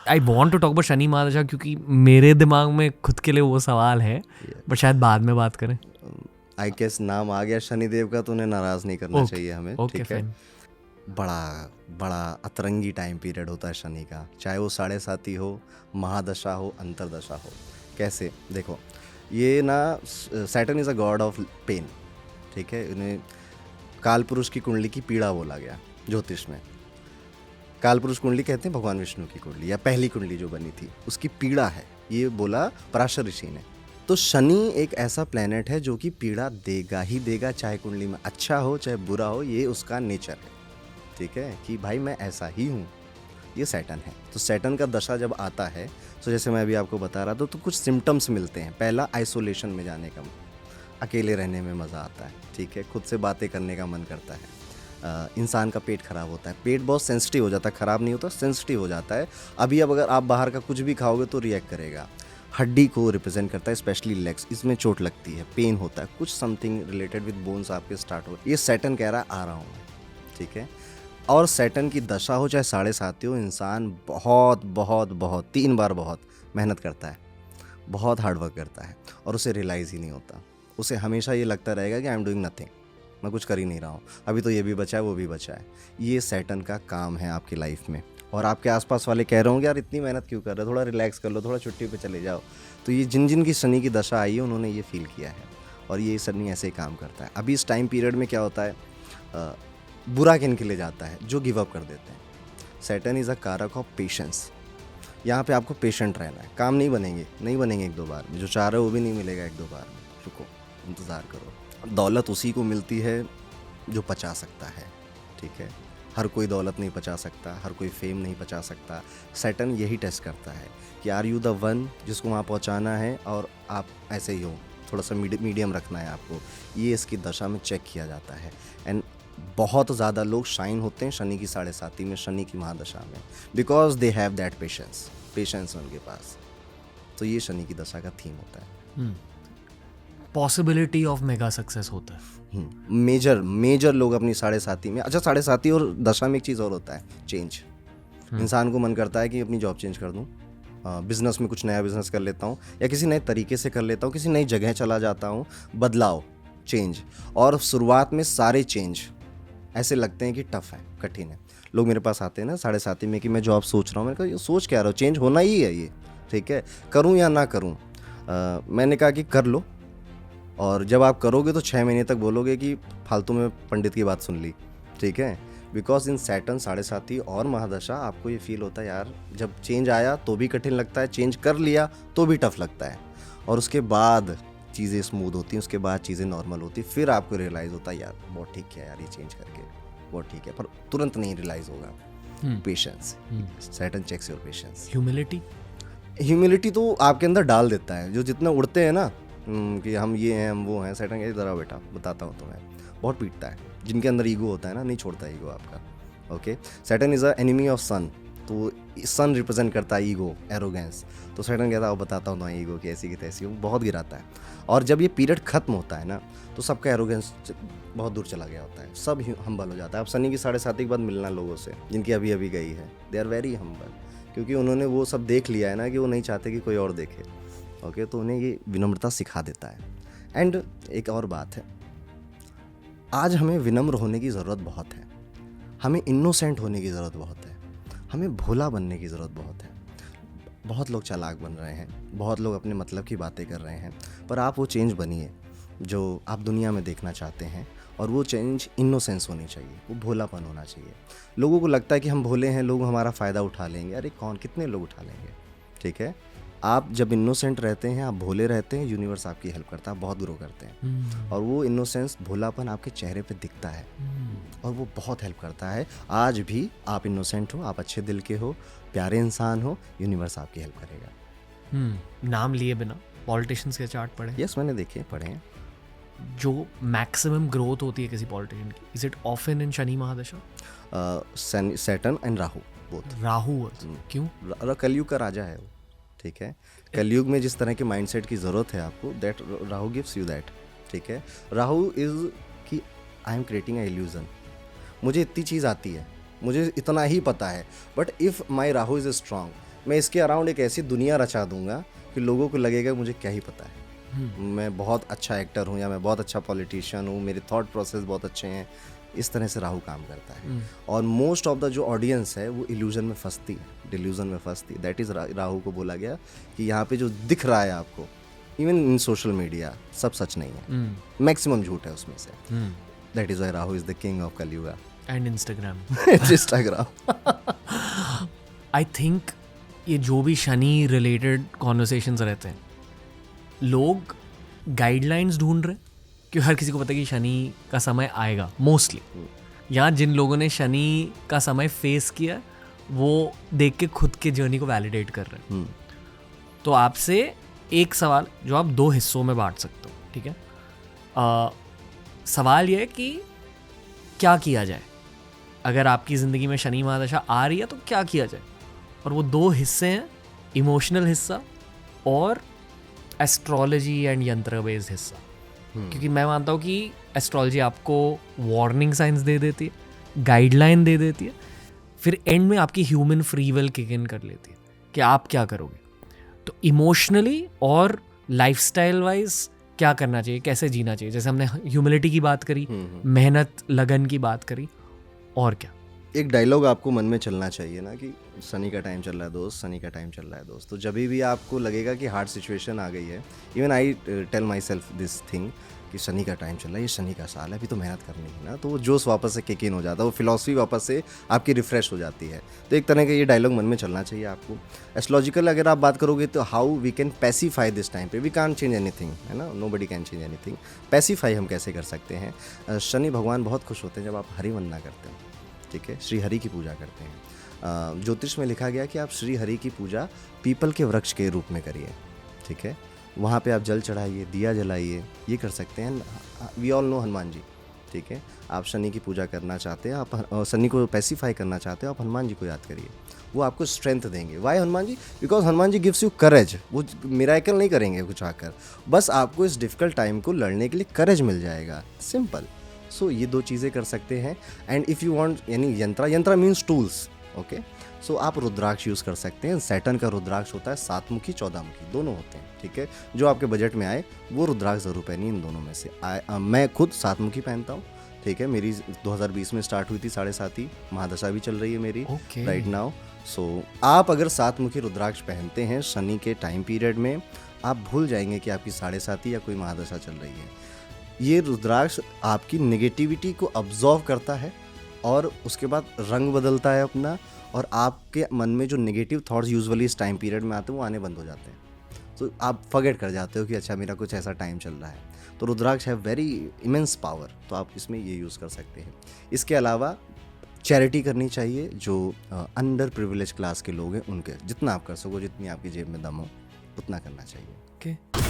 I want to talk about Shani mahadasha क्योंकि मेरे दिमाग में खुद के लिए वो सवाल है, बट शायद बाद में बात करें। आई गेस नाम आ गया शनिदेव का तो उन्हें नाराज नहीं करना चाहिए हमें, ठीक है। बड़ा बड़ा अतरंगी टाइम पीरियड होता है शनि का, चाहे वो 7.5 हो, महादशा हो, अंतरदशा हो। कैसे देखो, ये ना Saturn is a god of pain, ठीक है। इन्हें काल पुरुष की कुंडली की पीड़ा बोला गया ज्योतिष में। काल पुरुष कुंडली कहते हैं भगवान विष्णु की कुंडली, या पहली कुंडली जो बनी थी उसकी पीड़ा है, ये बोला पराशर ऋषि ने। तो शनि एक ऐसा प्लेनेट है जो कि पीड़ा देगा ही देगा, चाहे कुंडली में अच्छा हो चाहे बुरा हो, ये उसका नेचर है, ठीक है, कि भाई मैं ऐसा ही हूँ। ये सैटर्न है। तो सैटर्न का दशा जब आता है तो जैसे मैं अभी आपको बता रहा था, तो कुछ सिम्टम्स मिलते हैं। पहला, आइसोलेशन में जाने का, अकेले रहने में मज़ा आता है, ठीक है, खुद से बातें करने का मन करता है। इंसान का पेट खराब होता है, पेट बहुत सेंसिटिव हो जाता है, ख़राब नहीं होता, सेंसिटिव हो जाता है। अब अगर आप बाहर का कुछ भी खाओगे तो रिएक्ट करेगा। हड्डी को रिप्रेजेंट करता है, स्पेशली लेग्स, इसमें चोट लगती है, पेन होता है, कुछ समथिंग रिलेटेड विद बोन्स आपके स्टार्ट हो। ये सैटर्न कह रहा है आ रहा हूँ, ठीक है। और सैटर्न की दशा हो चाहे 7.5 हो, इंसान बहुत बहुत बहुत 3 बार बहुत मेहनत करता है, बहुत हार्डवर्क करता है, और उसे रियलाइज़ ही नहीं होता। उसे हमेशा ये लगता रहेगा कि आई एम डूइंग नथिंग, मैं कुछ कर ही नहीं रहा हूँ, अभी तो ये भी बचा है वो भी बचा है। ये सैटर्न का काम है आपकी लाइफ में। और आपके आसपास वाले कह रहे होंगे यार इतनी मेहनत क्यों कर रहे हो, थोड़ा रिलैक्स कर लो, थोड़ा छुट्टी पे चले जाओ। तो ये जिन जिन की शनि की दशा आई है उन्होंने ये फील किया है, और ये शनि ऐसे ही काम करता है। अभी इस टाइम पीरियड में क्या होता है, बुरा किन के लिए जाता है, जो गिव अप कर देते हैं। सैटर्न इज़ अ कारक ऑफ पेशेंस। यहाँ पे आपको पेशेंट रहना है, काम नहीं बनेंगे 1-2 बार में, जो चाह रहे हो वो भी नहीं मिलेगा 1-2 बार में, रुको, इंतज़ार करो। दौलत उसी को मिलती है जो पचा सकता है, ठीक है। हर कोई दौलत नहीं पचा सकता, हर कोई फेम नहीं पचा सकता। सैटर्न यही टेस्ट करता है कि आर यू द वन जिसको वहाँ पहुँचाना है, और आप ऐसे ही हो, थोड़ा सा मीडियम रखना है आपको। ये इसकी दशा में चेक किया जाता है। एंड बहुत ज़्यादा लोग शाइन होते हैं शनि की 7.5 में, शनि की महादशा में, because they have that patience उनके पास। तो ये शनि की दशा का थीम होता है। पॉसिबिलिटी ऑफ मेगा सक्सेस होता है। मेजर लोग अपनी 7.5 में, अच्छा 7.5 और दशा में एक चीज़ और होता है, चेंज। इंसान को मन करता है कि अपनी जॉब चेंज कर दूं, बिजनेस में कुछ नया बिजनेस कर लेता हूं, या किसी नए तरीके से कर लेता हूं, किसी नई जगह चला जाता हूं, बदलाव, चेंज। और शुरुआत में सारे चेंज ऐसे लगते हैं कि टफ है, कठिन है। लोग मेरे पास आते हैं ना 7.5 में कि मैं जॉब सोच रहा हूँ, मैंने कहा ये सोच क्या रहा हो, चेंज होना ही है ये, ठीक है, करूँ या ना करूँ। मैंने कहा कि कर लो, और जब आप करोगे तो 6 महीने तक बोलोगे कि फालतू में पंडित की बात सुन ली, ठीक है। बिकॉज इन सैटर्न 7.5 और महादशा आपको ये फील होता है यार, जब चेंज आया तो भी कठिन लगता है, चेंज कर लिया तो भी टफ लगता है, और उसके बाद चीज़ें स्मूथ होती हैं, उसके बाद चीज़ें नॉर्मल होती, फिर आपको रियलाइज़ होता है यार बहुत ठीक है यार ये चेंज करके, बहुत ठीक है, पर तुरंत नहीं रियलाइज़ होगा। Patience, Saturn checks your patience. Humility तो आपके अंदर डाल देता है, जो जितना उड़ते हैं ना कि हम ये हैं हम वो हैं, सैटर्न कहते जरा बेटा बताता हूँ तुम्हें, बहुत पीटता है। जिनके अंदर ईगो होता है ना, नहीं छोड़ता ईगो आपका, okay. Saturn is a enemy of sun, तो सन रिप्रेजेंट करता है ईगो, एरोगेंस। तो सैटर्न कहता है बताता हूँ तुम्हें ईगो की ऐसी की तैसी हूँ, बहुत गिराता है। और जब ये पीरियड खत्म होता है ना, तो सबका एरोगेंस बहुत दूर चला गया होता है, सब हम्बल हो जाता है। अब शनि की 7.5 के बाद मिलना लोगों से जिनकी अभी अभी गई है, दे आर वेरी हम्बल, क्योंकि उन्होंने वो सब देख लिया है ना कि वो नहीं चाहते कि कोई और देखे, ओके। तो उन्हें ये विनम्रता सिखा देता है। एंड एक और बात है, आज हमें विनम्र होने की ज़रूरत बहुत है, हमें इनोसेंट होने की ज़रूरत बहुत है, हमें भोला बनने की ज़रूरत बहुत है। बहुत लोग चालाक बन रहे हैं, बहुत लोग अपने मतलब की बातें कर रहे हैं, पर आप वो चेंज बनिए जो आप दुनिया में देखना चाहते हैं, और वो चेंज इनोसेंस होनी चाहिए, वो भोलापन होना चाहिए। लोगों को लगता है कि हम भोले हैं, लोग हमारा फ़ायदा उठा लेंगे, अरे कौन, कितने लोग उठा लेंगे, ठीक है। आप जब इनोसेंट रहते हैं, आप भोले रहते हैं, यूनिवर्स आपकी हेल्प करता है, बहुत ग्रो करते हैं। और वो इनोसेंस, भोलापन आपके चेहरे पे दिखता है, और वो बहुत हेल्प करता है। आज भी आप इनोसेंट हो, आप अच्छे दिल के हो, प्यारे इंसान हो, यूनिवर्स आपकी हेल्प करेगा। नाम लिए बिना पॉलिटिशियंस के चार्ट पढ़े? यस, मैंने देखे, पढ़े हैं। जो मैक्सिमम ग्रोथ होती है किसी पॉलिटिशियन की, is it often in Shani mahadasha? Saturn and Rahu both. Rahu क्यों? कलयुग का राजा है वो, ठीक है। कलयुग में जिस तरह के माइंडसेट की ज़रूरत है आपको, that Rahu gives you that, ठीक है। राहु इज़ कि I am creating a illusion, मुझे इतनी चीज़ आती है, मुझे इतना ही पता है, but if my Rahu is strong, मैं इसके अराउंड एक ऐसी दुनिया रचा दूंगा कि लोगों को लगेगा मुझे क्या ही पता है, मैं बहुत अच्छा एक्टर हूँ या मैं बहुत अच्छा पॉलिटिशियन हूँ, मेरे थॉट प्रोसेस बहुत अच्छे हैं। इस तरह से राहु काम करता है। और मोस्ट ऑफ द जो ऑडियंस है वो इल्यूजन में फंसती है, डिल्यूजन में फंसती है। दैट इज़ राहु को बोला गया कि यहाँ पे जो दिख रहा है आपको, इवन इन सोशल मीडिया, सब सच नहीं है, मैक्सिमम झूठ है उसमें से। That is why Rahu is the king of Kalyuga and Instagram. I think ये जो भी शनि रिलेटेड कॉन्वर्सेशंस रहते हैं, लोग गाइडलाइंस ढूंढ रहे हैं, क्योंकि हर किसी को पता है कि शनि का समय आएगा मोस्टली, या जिन लोगों ने शनि का समय फेस किया वो देख के खुद के जर्नी को वैलिडेट कर रहे हैं। तो आपसे एक सवाल जो आप 2 हिस्सों में बांट सकते हो, ठीक है? सवाल ये है कि क्या किया जाए अगर आपकी ज़िंदगी में शनि महादशा आ रही है, तो क्या किया जाए? और वो 2 हिस्से हैं, इमोशनल हिस्सा और एस्ट्रोलॉजी एंड यंत्र बेस्ड हिस्सा। क्योंकि मैं मानता हूँ कि एस्ट्रोलॉजी आपको वार्निंग साइंस दे देती है, गाइडलाइन दे देती है, फिर एंड में आपकी human free will kick in कर लेती है कि आप क्या करोगे। तो इमोशनली और लाइफस्टाइल वाइज क्या करना चाहिए, कैसे जीना चाहिए, जैसे हमने ह्यूमिलिटी की बात करी, मेहनत लगन की बात करी, और क्या? एक डायलॉग आपको मन में चलना चाहिए ना कि शनि का टाइम चल रहा है दोस्त, शनि का टाइम चल रहा है दोस्त। तो जब भी आपको लगेगा कि हार्ड सिचुएशन आ गई है, even I tell myself this thing कि शनि का टाइम चल रहा है, ये शनि का साल है, अभी तो मेहनत करनी है ना, तो वो जोश वापस से किक इन हो जाता है, वो फिलॉसफी वापस से आपकी रिफ्रेश हो जाती है। तो एक तरह का ये डायलॉग मन में चलना चाहिए आपको। एस्ट्रोलॉजिकल अगर आप बात करोगे तो how we can pacify this time पे, वी कांट चेंज एनीथिंग, है ना, nobody can change anything. Pacify हम कैसे कर सकते हैं? शनि भगवान बहुत खुश होते हैं जब आप हरि वंदना करते हैं, ठीक है, श्री हरि की पूजा करते हैं। ज्योतिष में लिखा गया कि आप श्री हरि की पूजा पीपल के वृक्ष के रूप में करिए, ठीक है, वहाँ पे आप जल चढ़ाइए, दिया जलाइए, ये कर सकते हैं। We all know Hanuman ji, ठीक है, आप शनि की पूजा करना चाहते हैं, आप शनि को पैसिफाई करना चाहते हो, आप हनुमान जी को याद करिए, वो आपको स्ट्रेंथ देंगे। Why Hanuman ji? Because Hanuman ji gives you courage. वो मिराकल नहीं करेंगे कुछ आकर, बस आपको इस डिफ़िकल्ट टाइम को लड़ने के लिए करेज मिल जाएगा, सिंपल। सो ये 2 चीज़ें कर सकते हैं। एंड इफ़ यू वांट, यानी यंत्रा मीन्स टूल्स, ओके। सो आप रुद्राक्ष यूज़ कर सकते हैं। सैटर्न का रुद्राक्ष होता है 7 मुखी 14 मुखी, दोनों होते हैं, ठीक है। जो आपके बजट में आए वो रुद्राक्ष ज़रूर पहनिए इन दोनों में से। मैं खुद 7 मुखी पहनता हूँ, ठीक है। मेरी 2020 में स्टार्ट हुई थी 7.5 महादशा भी चल रही है मेरी राइट नाउ। सो आप अगर 7 मुखी रुद्राक्ष पहनते हैं शनि के टाइम पीरियड में, आप भूल जाएंगे कि आपकी 7.5 या कोई महादशा चल रही है। ये रुद्राक्ष आपकी नेगेटिविटी को अब्जॉर्व करता है और उसके बाद रंग बदलता है अपना, और आपके मन में जो नेगेटिव थॉट्स यूजुअली इस टाइम पीरियड में आते हैं वो आने बंद हो जाते हैं। तो आप फॉरगेट कर जाते हो कि अच्छा मेरा कुछ ऐसा टाइम चल रहा है। तो रुद्राक्ष है वेरी इमेंस पावर, तो आप इसमें ये यूज़ कर सकते हैं। इसके अलावा चैरिटी करनी चाहिए, जो अंडर प्रिविलेज क्लास के लोग हैं उनके, जितना आप कर सको, जितनी आपकी जेब में दम हो उतना करना चाहिए। Okay.